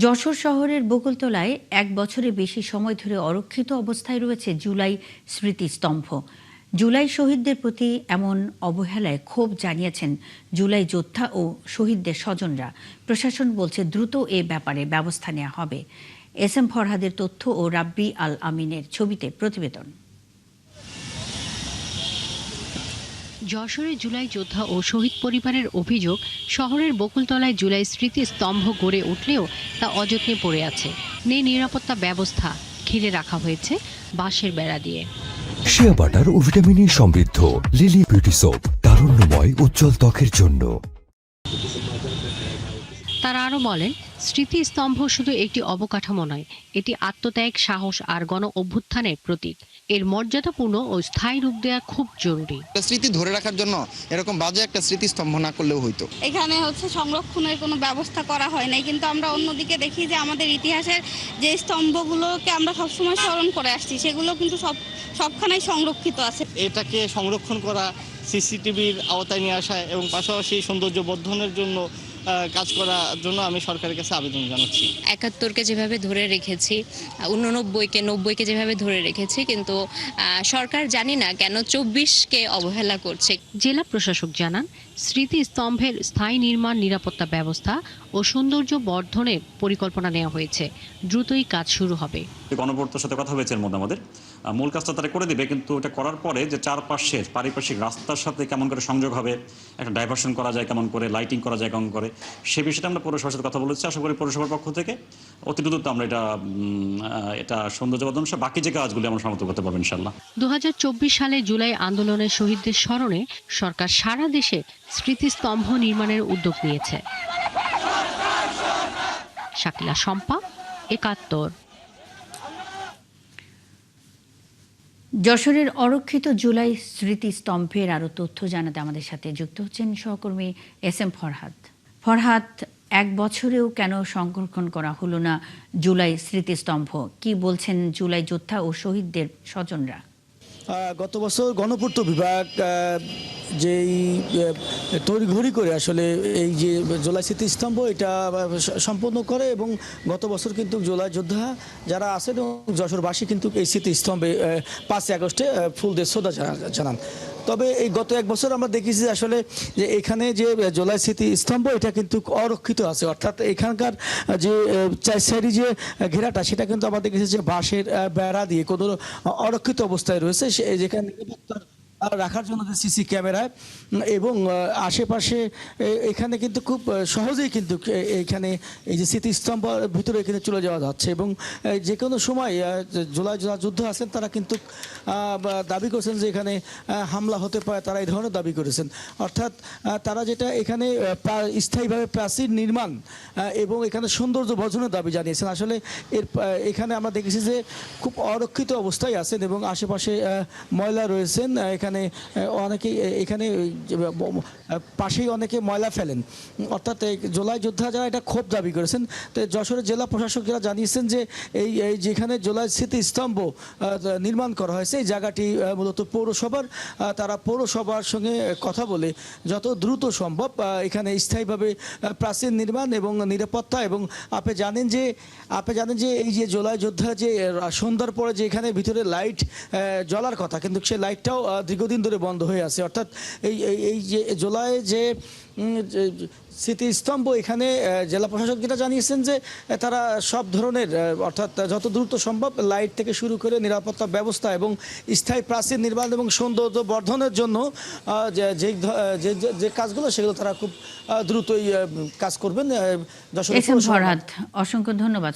যশোর শহরের বকুলতলায় ১ বছরের বেশি সময় ধরে অরক্ষিত অবস্থায় রয়েছে জুলাই স্মৃতিস্তম্ভ। জুলাই শহীদদের প্রতি এমন অবহেলায় ক্ষোভ জানিয়েছেন জুলাই যোদ্ধা ও শহীদদের স্বজনরা। প্রশাসন বলছে দ্রুত এ ব্যাপারে ব্যবস্থা নেওয়া হবে। এস এম ফরহাদের তথ্য ও রাব্বি আল আমিনের ছবিতে প্রতিবেদন। যশোরে জুলাই যোদ্ধা ও শহীদ পরিবারের অভিযোগ, শহরের বকুলতলায় জুলাই স্মৃতিস্তম্ভ গড়ে উঠলেও তা অযত্নে পড়ে আছে। নেই নিরাপত্তা ব্যবস্থা, ঘিরে রাখা হয়েছে বাঁশের বেড়া দিয়ে। শিয়া বাটার ও ভিটামিন সমৃদ্ধ লিলি বিউটি সোপ, তারুণ্যময় উজ্জ্বল ত্বকের জন্য। তারা আরও বলেন, স্মৃতিস্তম্ভ শুধু একটি অবকাঠামো নয়, এটি আত্মত্যাগ, সাহস আর গণ অভ্যুত্থানের প্রতীক। এর মর্যাদাপূর্ণ ও স্থায়ী রূপ দেওয়া খুব জরুরি। স্মৃতি ধরে রাখার জন্য এরকম বাজে একটা স্মৃতিস্তম্ভ না করলেও হইতো। এখানে সংরক্ষণের কোনো ব্যবস্থা করা হয় নাই, কিন্তু আমরা অন্যদিকে দেখি যে আমাদের ইতিহাসের যে স্তম্ভগুলোকে আমরা সবসময় স্মরণ করে আসছি, সেগুলো কিন্তু সবখানেই সংরক্ষিত আছে। এটাকে সংরক্ষণ করা, সিসিটিভির আওতায় নিয়ে আসা এবং পাশাপাশি সৌন্দর্য বর্ধনের জন্য কাজ করার জন্য আমি সরকারের কাছে আবেদন জানাচ্ছি। ৭১কে যেভাবে ধরে রেখেছি, ৮৯কে ৯০কে যেভাবে ধরে রেখেছি, কিন্তু সরকার জানি না কেন ২৪কে অবহেলা করছে। জেলা প্রশাসক জানান, স্মৃতিস্তম্ভের স্থায়ী নির্মাণ, নিরাপত্তা ব্যবস্থা ও সৌন্দর্য বর্ধনের পরিকল্পনা নেওয়া হয়েছে। দ্রুতই কাজ শুরু হবে। গণপূর্তর সাথে কথা হয়েছে এর মধ্যে আমাদের মূল কাজটা তারা করে দিবে, কিন্তু এটা করার পরে যে চারপাশের পারিপার্শ্বিক রাস্তার সাথে কেমন করে সংযোগ হবে, একটা ডাইভারশন করা যায় কেমন করে, লাইটিং করা যায় কেমন করে, সে বিষয়টা আমরা পৌরসভার সাথে কথা বলেছি। আশা করি পৌরসভার পক্ষ থেকে অতি দ্রুত আমরা এটা সৌন্দর্য বর্ধন সহ বাকি যে কাজগুলি আমরা সমাপ্ত করতে পারবো ইনশাল্লাহ। ২০২৪ সালে জুলাই আন্দোলনের শহীদদের স্মরণে সরকার সারা দেশে স্মৃতিস্তম্ভ নির্মাণের উদ্যোগ নিয়েছে। শাকিলা শম্পা, ৭১। যশোরের অরক্ষিত জুলাই স্মৃতিস্তম্ভের আরও তথ্য জানাতে আমাদের সাথে যুক্ত হচ্ছেন সহকর্মী এস এম ফরহাদ। ফরহাদ, ১ বছরেও কেন সংরক্ষণ করা হলো না জুলাই স্মৃতিস্তম্ভ? কি বলছেন জুলাই যোদ্ধা ও শহীদদের স্বজনরা? গত বছর গণপূর্ত বিভাগ যেই তড়িঘড়ি করে আসলে এই যে জুলাই স্মৃতিস্তম্ভ এটা সম্পন্ন করে, এবং গত বছর কিন্তু জুলাই যোদ্ধা যারা আছেন এবং যশোরবাসী কিন্তু এই স্মৃতিস্তম্ভে ৫ই আগস্টে ফুল দিয়ে শ্রদ্ধা জানান। তবে এই গত ১ বছর আমরা দেখেছি আসলে যে এখানে যে জুলাই স্মৃতিস্তম্ভ এটা কিন্তু অরক্ষিত আছে, অর্থাৎ এখানকার যে চার সাইডে যে ঘেরাটা সেটা কিন্তু আমরা দেখেছি যে বাঁশের বেড়া দিয়ে কোনো অরক্ষিত অবস্থায় রয়েছে, যেখানে নিরাপত্তার রাখার জন্য যে সিসি ক্যামেরা এবং আশেপাশে এখানে কিন্তু খুব সহজেই কিন্তু এইখানে এই যে স্মৃতিস্তম্ভ ভিতরে এখানে চলে যাওয়া যাচ্ছে, এবং যে কোনো সময় জুলাই যুদ্ধ আছেন তারা কিন্তু দাবি করেছেন যে এখানে হামলা হতে পারে, তারা এই ধরনের দাবি করেছেন। অর্থাৎ তারা যেটা এখানে স্থায়ীভাবে প্রাচীর নির্মাণ এবং এখানে সৌন্দর্য বর্ধনের দাবি জানিয়েছেন। আসলে এখানে আমরা দেখেছি যে খুব অরক্ষিত অবস্থায় আছেন এবং আশেপাশে ময়লা রয়েছেন। এখানে অনেকেই এখানে পাশেই অনেকে ময়লা ফেলেন, অর্থাৎ জুলাই যোদ্ধা যারা এটা ক্ষোভ দাবি করেছেন। তো যশোরের জেলা প্রশাসক যারা জানিয়েছেন যে এই যেখানে জুলাই স্মৃতিস্তম্ভ নির্মাণ করা হয়েছে এই জায়গাটি মূলত পৌরসভার, তারা পৌরসভার সঙ্গে কথা বলে যত দ্রুত সম্ভব এখানে স্থায়ীভাবে প্রাচীর নির্মাণ এবং নিরাপত্তা, এবং আপনি জানেন যে এই যে জুলাই যোদ্ধা যে সন্ধ্যার পরে যে এখানে ভিতরে লাইট জ্বলার কথা, কিন্তু সেই লাইটটাও দীর্ঘদিন ধরে বন্ধ হয়ে আছে। অর্থাৎ এই যে জুলাই যে স্মৃতিস্তম্ভ এখানে জেলা প্রশাসক যেটা জানিয়েছেন যে তারা সব ধরনের, অর্থাৎ যত দ্রুত সম্ভব লাইট থেকে শুরু করে নিরাপত্তা ব্যবস্থা এবং স্থায়ী প্রাচীর নির্মাণ এবং সৌন্দর্য বর্ধনের জন্য যে কাজগুলো সেগুলো তারা খুব দ্রুতই কাজ করবেন। অসংখ্য ধন্যবাদ।